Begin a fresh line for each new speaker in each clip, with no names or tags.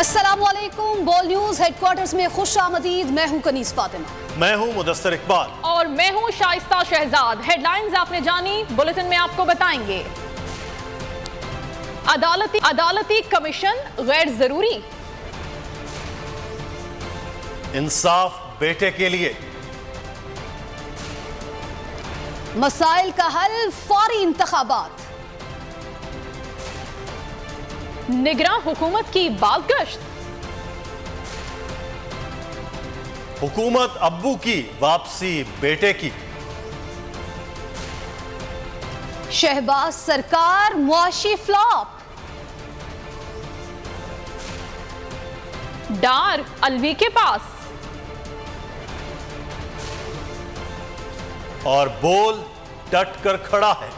अस्सलामुअलैकुम। बोल news headquarters में खुश आमदीद। मैं हूं कनीस फातिमा।
मैं हूं मुदस्सिर इकबाल
और मैं हूं शाइस्ता शहजाद। हेडलाइंस आपने जानी, बुलेटिन में आपको बताएंगे। अदालती कमीशन गैर जरूरी।
इंसाफ बेटे के लिए।
मसाइल का हल फौरी इंतखाबात।
निगरान हुकूमत की बाज़गश्त।
हुकूमत अब्बू की वापसी बेटे की।
शहबाज सरकार मुआशी फ्लॉप।
डार अलवी के पास।
और बोल डट कर खड़ा है।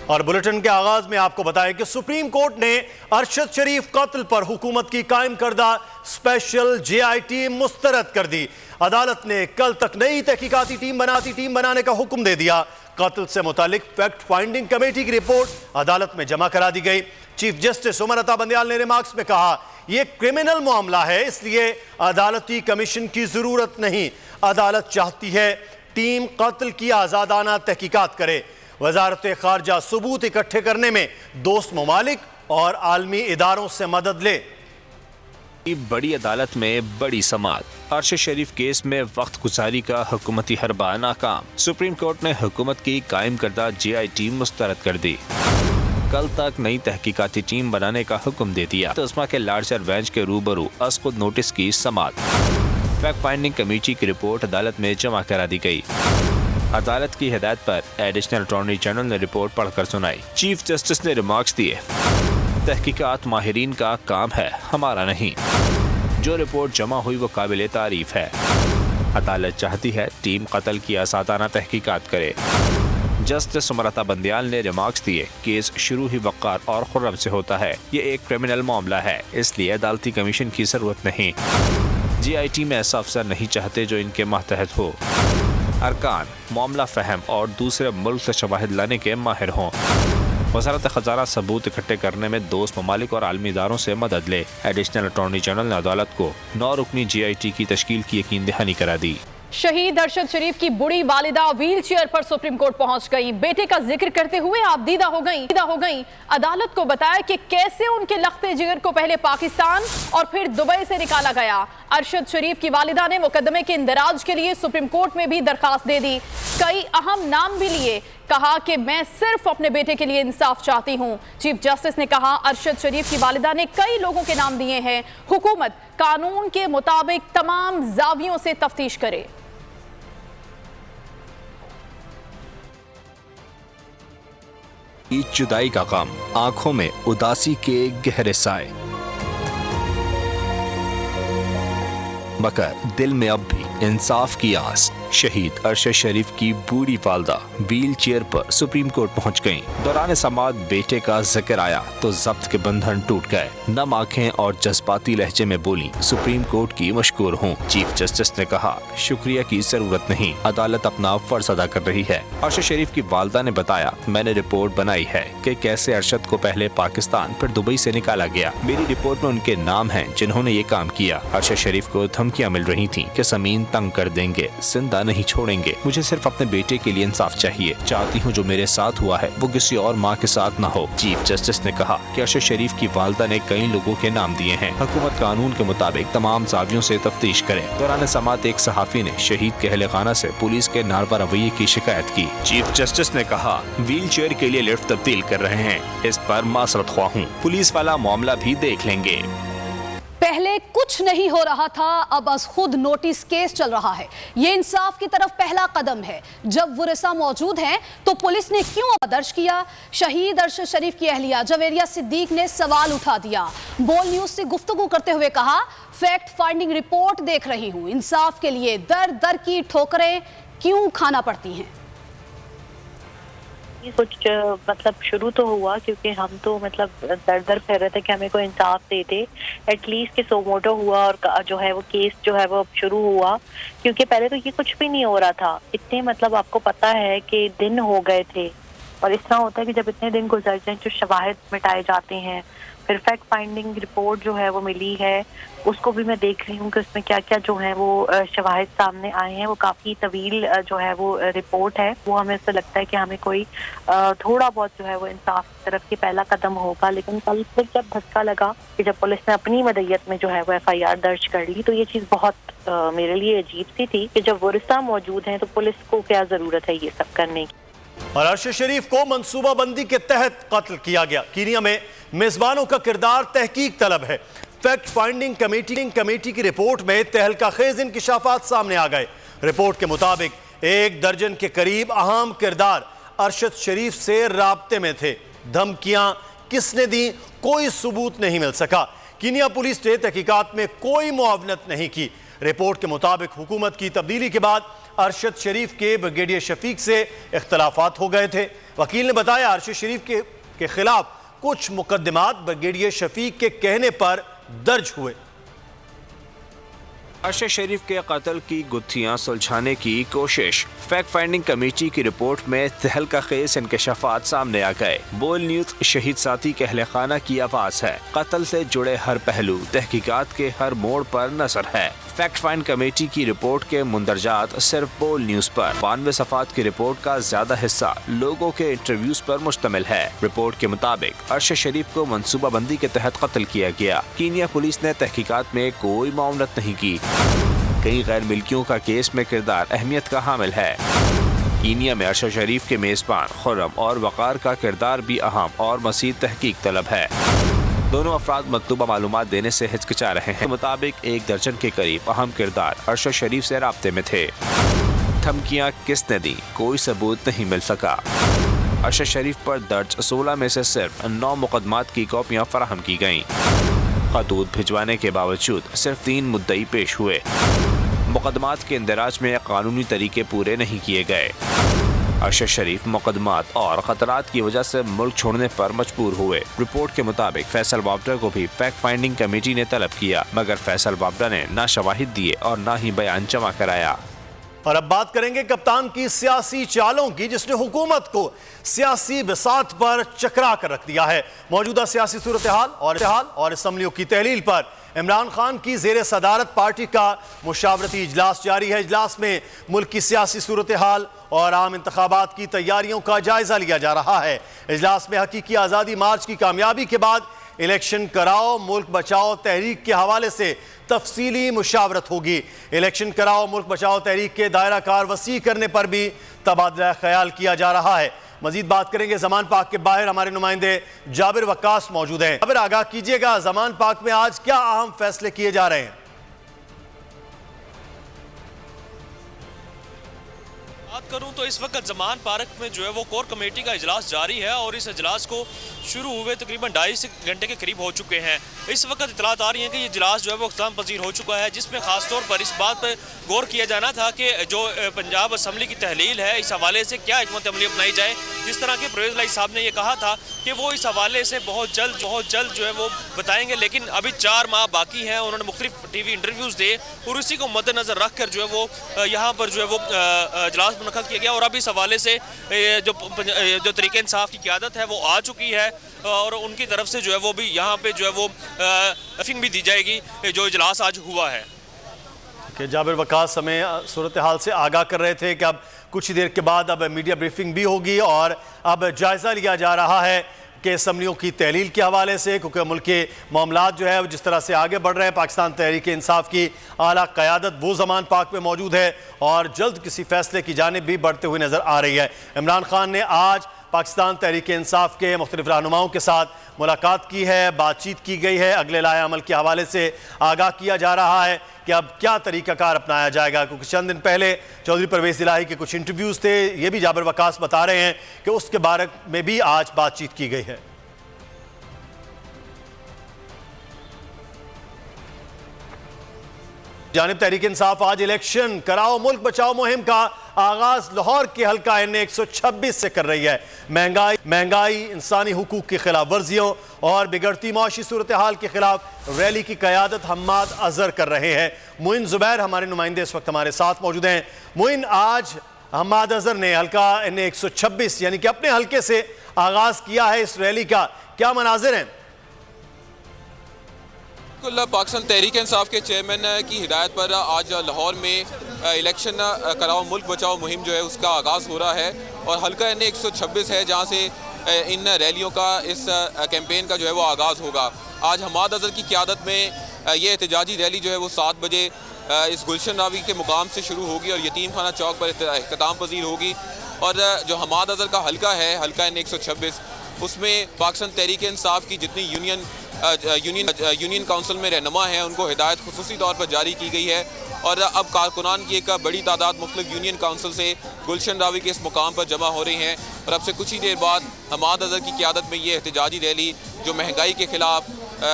और बुलेटिन के आगाज में आपको बताएं कि सुप्रीम कोर्ट ने अरशद शरीफ कत्ल पर हुकूमत की कायम करदा स्पेशल जेआई टीम मुस्तरद कर दी। अदालत ने कल तक नई तहकीकाती टीम बनाने का हुक्म दे दिया। कत्ल से मुतालिक फैक्ट फाइंडिंग कमेटी की रिपोर्ट अदालत में जमा करा दी गई। चीफ जस्टिस उमर अता बंदियाल ने रिमार्क्स में कहा, यह क्रिमिनल मामला है, इसलिए अदालती कमीशन की जरूरत नहीं। अदालत चाहती है टीम कत्ल की आजादाना तहकीकात करे। वजारत खारजा सबूत इकट्ठे करने में दोस्त ममालिक और आलमी इदारों से मदद ले।
बड़ी अदालत में बड़ी समात। अरशद शरीफ केस में वक्त गुजारी का हुकूमती हरबा नाकाम। सुप्रीम कोर्ट ने हुकूमत की कायम करदा जेआई टीम मुस्तरद कर दी। कल तक नई तहकीकाती टीम बनाने का हुक्म दे दिया। तस्मा के लार्जर बेंच के रूबरू अस्खुद नोटिस की समात। फैक्ट फाइंडिंग कमेटी की रिपोर्ट अदालत में जमा करा दी गई। अदालत की हिदायत पर एडिशनल अटॉर्नी जनरल ने रिपोर्ट पढ़कर सुनाई। चीफ जस्टिस ने रिमार्क्स दिए, तहकीकात माहिरीन का काम है, हमारा नहीं। जो रिपोर्ट जमा हुई वो काबिल तारीफ है। अदालत चाहती है टीम कत्ल की आसादाना तहकीकात करे। जस्टिस उमर अता बंदियाल ने रिमार्क्स दिए, केस शुरू ही वक़ार और खुर्रम से होता है। ये एक क्रिमिनल मामला है, इसलिए अदालती कमीशन की जरूरत नहीं। जीआईटी में ऐसा अफसर नहीं चाहते जो इनके मातहत हो। अरकान मामला फहम और दूसरे मुल्क से शवाहिद लाने के माहिर हों। वज़ारत ख़ज़ाना सबूत इकट्ठे करने में दोस्त ममालिक और आलमी इदारों से मदद ले। एडिशनल अटॉर्नी जनरल ने अदालत को 9 रुकनी जीआईटी की तश्कील की यकीन दहानी करा दी।
शहीद अरशद शरीफ की बूढ़ी वालिदा व्हील चेयर पर सुप्रीम कोर्ट पहुंच गई। बेटे का जिक्र करते हुए आप दीदा हो गई। अदालत को बताया कि कैसे उनके लख्ते जिगर को पहले पाकिस्तान और फिर दुबई से निकाला गया। अरशद शरीफ की वालिदा ने मुकदमे के इंदराज के लिए सुप्रीम कोर्ट में भी दरखास्त दे दी। कई अहम नाम भी लिए। कहा कि मैं सिर्फ अपने बेटे के लिए इंसाफ चाहती हूं। चीफ जस्टिस ने कहा, अरशद शरीफ की वालिदा ने कई लोगों के नाम दिए हैं। हुकूमत कानून के मुताबिक तमाम जावियों से तफ्तीश करे।
जुदाई का गम, आंखों में उदासी के गहरे साए, मगर दिल में अब भी इंसाफ की आस। शहीद अरशद शरीफ की बूढ़ी वालदा व्हील चेयर पर सुप्रीम कोर्ट पहुंच गईं। दौरान समाअत बेटे का जिक्र आया तो जब्त के बंधन टूट गए। नम आंखें और जज्बाती लहजे में बोली, सुप्रीम कोर्ट की मशकूर हूँ। चीफ जस्टिस ने कहा, शुक्रिया की जरूरत नहीं, अदालत अपना फर्ज अदा कर रही है। अरशद शरीफ की वालदा ने बताया, मैंने रिपोर्ट बनाई है कि कैसे अरशद को पहले पाकिस्तान फिर दुबई से निकाला गया। मेरी रिपोर्ट में उनके नाम हैं जिन्होंने ये काम किया। अरशद शरीफ को धमकियाँ मिल रही थी कि जमीन तंग कर देंगे, जिंदा नहीं छोड़ेंगे। मुझे सिर्फ अपने बेटे के लिए इंसाफ चाहिए। चाहती हूँ जो मेरे साथ हुआ है वो किसी और माँ के साथ ना हो। चीफ जस्टिस ने कहा कि अरशद शरीफ की वालदा ने कई लोगों के नाम दिए हैं। हुकूमत कानून के मुताबिक तमाम जावियों से तफ्तीश करे। दौरान समाअत एक सहाफी ने शहीद के अहले खाना से पुलिस के नारवा रवैये की शिकायत की। चीफ जस्टिस ने कहा, व्हील चेयर के लिए लिफ्ट तब्दील कर रहे हैं, इस पर मासरत ख्वाह हूँ। पुलिस वाला मामला भी देख लेंगे।
पहले कुछ नहीं हो रहा था, अब अज खुद नोटिस केस चल रहा है। ये इंसाफ की तरफ पहला कदम है। जब वरिसा मौजूद हैं तो पुलिस ने क्यों दर्ज किया? शहीद अरशद शरीफ की अहलिया जवेरिया सिद्दीक ने सवाल उठा दिया। बोल न्यूज से गुफ्तगू करते हुए कहा, फैक्ट फाइंडिंग रिपोर्ट देख रही हूं, इंसाफ के लिए दर दर की ठोकरें क्यों खाना पड़ती हैं?
कुछ मतलब शुरू तो हुआ क्योंकि हम तो मतलब दर दर फिर रहे थे कि हमें कोई इंसाफ दे दे। एटलीस्ट कि सोमोटो हुआ और जो है वो केस जो है वो शुरू हुआ, क्योंकि पहले तो ये कुछ भी नहीं हो रहा था। इतने मतलब आपको पता है कि दिन हो गए थे और इस तरह होता है कि जब इतने दिन गुजर जाए, जो शवाहिद मिटाए जाते हैं, फिर फैक्ट फाइंडिंग रिपोर्ट जो है वो मिली है, उसको भी मैं देख रही हूँ कि उसमें क्या क्या जो है वो शवाहिद सामने आए हैं। वो काफ़ी तवील जो है वो रिपोर्ट है। वो हमें ऐसा लगता है कि हमें कोई थोड़ा बहुत जो है वो इंसाफ की तरफ की पहला कदम होगा। लेकिन कल फिर जब धक्का लगा कि जब पुलिस ने अपनी मदय्यत में जो है वो FIR दर्ज कर ली, तो ये चीज़ बहुत मेरे लिए अजीब सी थी कि जब वरिसा मौजूद हैं तो पुलिस को क्या ज़रूरत है ये सब करने की।
और अरशद शरीफ को मंसूबाबंदी के तहत कत्ल किया गया। कीनिया में मेजबानों का किरदार तहकीक तलब है। फैक्ट फाइंडिंग कमेटी की रिपोर्ट में तहलका खेज इंकिशाफात सामने आ गए। रिपोर्ट के मुताबिक 1 दर्जन के करीब अहम किरदार अरशद शरीफ से राब्ते में थे। धमकियां किसने दी, कोई सबूत नहीं मिल सका। कीनिया पुलिस ने तहकीकात में कोई मुआवनत नहीं की। रिपोर्ट के मुताबिक हुकूमत की तब्दीली के बाद अरशद शरीफ के ब्रिगेडियर शफीक से इख्तलाफात हो गए थे। वकील ने बताया अरशद शरीफ के खिलाफ कुछ मुकदमात ब्रिगेडियर शफीक के कहने पर दर्ज हुए।
अरशद शरीफ के कत्ल की गुत्थियां सुलझाने की कोशिश। फैक्ट फाइंडिंग कमेटी की रिपोर्ट में तहलका खेज इंकिशाफात सामने आ गए। बोल न्यूज शहीद साथी के अहले खाना की आवाज है। कत्ल से जुड़े हर पहलू, तहकीकात के हर मोड़ पर नजर है। फैक्ट फाइंड कमेटी की रिपोर्ट के मुंदरजात सिर्फ बोल न्यूज पर। 92 सफ़ात की रिपोर्ट का ज्यादा हिस्सा लोगों के इंटरव्यूज पर मुश्तमिल है। रिपोर्ट के मुताबिक अरशद शरीफ को मंसूबाबंदी के तहत कत्ल किया गया। कीनिया पुलिस ने तहकीकात में कोई मामलत नहीं की। कई गैर मिल्कियों का केस में किरदार अहमियत का हामिल है। कीनिया में अरशद शरीफ के मेजबान खुर्रम और वकार का किरदार भी अहम और मज़ीद तहकीक तलब है। दोनों अफराद मकतूबा मालूमात देने से हिचकिचा रहे हैं। मुताबिक 1 दर्जन के करीब अहम किरदार अरशद शरीफ से राब्ते में थे। धमकियां किसने दी, कोई सबूत नहीं मिल सका। अरशद शरीफ पर दर्ज 16 में से सिर्फ 9 मुकदमात की कॉपियां फराहम की गईं। खतूत भिजवाने के बावजूद सिर्फ 3 मुद्दई पेश हुए। मुकदमात के इंदराज में कानूनी तरीके पूरे नहीं किए गए। अरशद शरीफ मुकदमात और खतरात की वजह से मुल्क छोड़ने पर मजबूर हुए। रिपोर्ट के मुताबिक फैसल वाबडा को भी फैक्ट फाइंडिंग कमेटी ने तलब किया, मगर फैसल वाबडा ने ना शवाहिद दिए और ना ही बयान जमा कराया।
और अब बात करेंगे कप्तान की सियासी चालों की, जिसने हुकूमत को सियासी बिसात पर चकरा कर रख दिया है। मौजूदा सियासी सूरत हाल और असम्बलियों की तहलील पर इमरान खान की जेर सदारत पार्टी का मुशावरती इजलास जारी है। इजलास में मुल्क की सियासी सूरत हाल और आम इंतखाबात की तैयारियों का जायजा लिया जा रहा है। इजलास में हकीकी आज़ादी मार्च की कामयाबी के बाद इलेक्शन कराओ मुल्क बचाओ तहरीक के हवाले से तफसीली मुशावरत होगी। इलेक्शन कराओ मुल्क बचाओ तहरीक के दायरा कार वसी करने पर भी तबादला ख्याल किया जा रहा है। मजीद बात करेंगे। जमान पाक के बाहर हमारे नुमाइंदे जाबिर वक्कास मौजूद हैं। जाबिर, आगाह कीजिएगा, जमान पाक में आज क्या अहम फैसले किए जा रहे हैं?
बात करूं तो इस वक्त जमान पार्क में जो है वो कोर कमेटी का इजलास जारी है और इस इजलास को शुरू हुए तकरीबन 2.5 घंटे के करीब हो चुके हैं। इस वक्त इतलात आ रही है कि ये इजलास जो है वो अख्ताम पजीर हो चुका है, जिसमें खासतौर पर इस बात पर गौर किया जाना था कि जो पंजाब असम्बली की तहलील है, इस हवाले से क्या हिकमत अमली अपनाई जाए। जिस तरह के परवेज़ लाई साहब ने ये कहा था कि वो इस हवाले से बहुत जल्द जो है वो बताएंगे, लेकिन अभी 4 माह बाकी हैं। उन्होंने मुख्तलिफ TV इंटरव्यूज़ दिए और उसी को मद्देनज़र रख कर जो है वो यहाँ पर जो है वो इजलास मुनक़द किया गया। और अब इस हवाले से जो तरीक़े इंसाफ की क़यादत है वो आ चुकी है और उनकी तरफ से जो है वो भी यहाँ पे जो है वो ब्रीफिंग भी दी जाएगी जो इजलास आज हुआ है।
कि जाबिर वक्कास हमें सूरत हाल से आगाह कर रहे थे कि अब कुछ ही देर के बाद अब मीडिया ब्रीफिंग भी होगी और अब जायज़ा लिया जा रहा है कि असम्बलियों की तहलील के हवाले से, क्योंकि मुल्क के मामलात जो है जिस तरह से आगे बढ़ रहे हैं। पाकिस्तान तहरीक इंसाफ की आला क़यादत वो ज़मान पाक में मौजूद है और जल्द किसी फैसले की जानिब भी बढ़ते हुए नज़र आ रही है। इमरान खान ने आज पाकिस्तान तहरीक इंसाफ के मुख्तलिफ रहनुमाओं के साथ मुलाकात की है, बातचीत की गई है। अगले लाए अमल के हवाले से आगाह किया जा रहा है कि अब क्या तरीक़ाकार अपनाया जाएगा, क्योंकि चंद दिन पहले चौधरी परवेज़ इलाही के कुछ इंटरव्यूज़ थे। ये भी जाबिर वक्कास बता रहे हैं कि उसके बारे में भी आज बातचीत की गई है। जानिब तहरीक इंसाफ आज इलेक्शन कराओ मुल्क बचाओ मुहिम का आगाज लाहौर के हल्का NA 126 से कर रही है। महंगाई, इंसानी हुकूक की खिलाफ वर्जियों और बिगड़ती माशी सूरत हाल के खिलाफ रैली की क़यादत हम्माद अजहर कर रहे हैं। मोइन जुबैर हमारे नुमाइंदे इस वक्त हमारे साथ मौजूद हैं। मोइन, आज हम्माद अजहर ने हल्का NA-126 यानी कि अपने हल्के से आगाज किया है इस रैली का। क्या मनाजिर हैं?
पाकिस्तान तहरीक इंसाफ के चेयरमैन की हिदायत पर आज लाहौर में इलेक्शन कराओ मुल्क बचाओ मुहिम जो है उसका आगाज़ हो रहा है और हल्का NA-126 है जहां से इन रैलियों का इस कैंपेन का जो है वो आगाज़ होगा। आज हम्माद अजहर की क़यादत में ये एहतजाजी रैली जो है वो 7 बजे इस गुलशन रावी के मुकाम से शुरू होगी और यतीम खाना चौक पर इख्तिताम पजीर होगी। और जो हम्माद अजहर का हल्का है, हल्का NA-126, उसमें पाकिस्तान तहरीक इंसाफ की जितनी यूनियन काउंसिल में रहनुमा हैं उनको हिदायत खुसूसी तौर पर जारी की गई है और अब कारकुनान की एक बड़ी तादाद मुख्तलिफ यूनियन काउंसिल से गुलशन रावी के इस मुकाम पर जमा हो रही हैं और अब से कुछ ही देर बाद हम्माद अजहर की क़यादत में ये एहतजाजी रैली जो महंगाई के ख़िलाफ़,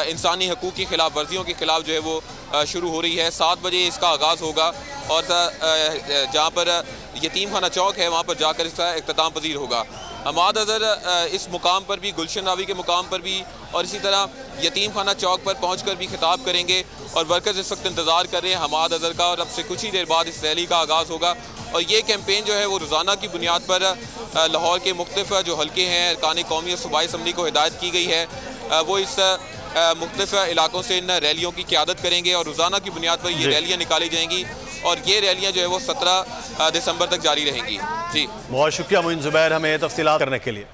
इंसानी हकूक़ की खिलाफ वर्जियों के ख़िलाफ़ जो है वो शुरू हो रही है। 7 बजे इसका आगाज़ होगा और जहाँ पर यतीम खाना चौक है वहाँ पर जाकर इसका इख्तिताम पजीर होगा। हम्माद अजहर इस मुकाम पर भी, गुलशन रावी के मुकाम पर भी और इसी तरह यतीम खाना चौक पर पहुंचकर भी खिताब करेंगे और वर्कर्स इस वक्त इंतज़ार कर रहे हैं हम्माद अजहर का और अब से कुछ ही देर बाद इस रैली का आगाज़ होगा। और ये कैंपेन जो है वो रोज़ाना की बुनियाद पर लाहौर के मुख्तलिफ जो हल्के हैं अरकान कौमी और सूबाई असम्बली को हिदायत की गई है वो इस मुख्तलिफ इलाकों से इन रैलियों की क़यादत करेंगे और रोज़ाना की बुनियाद पर ये रैलियाँ निकाली जाएंगी और ये रैलियाँ जो है वो 17 दिसंबर तक जारी रहेंगी। जी बहुत
शुक्रिया मोइन ज़ुबैर हमें तफसीलात करने के लिए।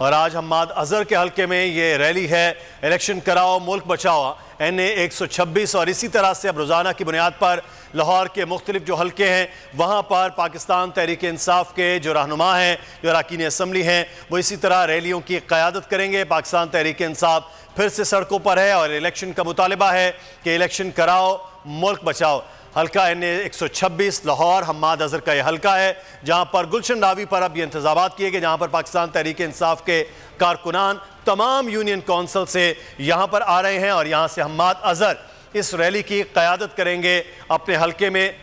और आज हम्माद अजहर के हल्के में ये रैली है, इलेक्शन कराओ मुल्क बचाओ NA-126 और इसी तरह से अब रोज़ाना की बुनियाद पर लाहौर के मुख्तलिफ जो हल्के हैं वहाँ पर पाकिस्तान तहरीक इंसाफ के जो रहनुमा हैं, जो अरकान असम्बली हैं, वो इसी तरह रैलियों की क़यादत करेंगे। पाकिस्तान तहरीक इंसाफ फिर से सड़कों पर है और इलेक्शन का मुतालबा है कि इलेक्शन कराओ मुल्क बचाओ। हल्का NA-126 लाहौर हम्माद अजहर का यह हल्का है जहाँ पर गुलशन रावी पर अब ये इंतजामात किए गए, जहाँ पर पाकिस्तान तहरीक इंसाफ के कारकुनान तमाम यूनियन कौंसिल से यहाँ पर आ रहे हैं और यहाँ से हम्माद अजहर इस रैली की क़यादत करेंगे अपने हल्के में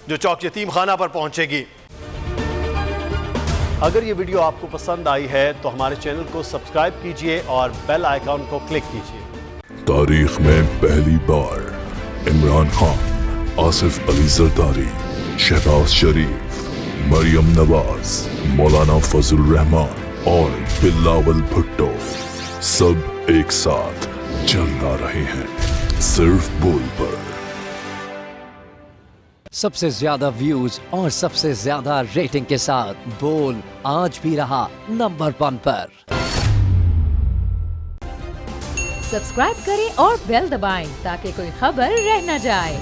जो चौक यतीम खाना पर पहुँचेगी। अगर ये वीडियो आपको पसंद आई है तो हमारे चैनल को सब्सक्राइब कीजिए और बेल आइकॉन को क्लिक कीजिए।
तारीख में पहली बार इमरान खान, आसिफ अली जरदारी, शहबाज शरीफ, मरियम नवाज, मौलाना फजल रहमान और बिलावल भुट्टो सब एक साथ जलना रहे हैं सिर्फ बोल पर।
सबसे ज्यादा व्यूज और सबसे ज्यादा रेटिंग के साथ बोल आज भी रहा नंबर 1 पर।
सब्सक्राइब करें और बेल दबाएं ताकि कोई खबर रह न जाए।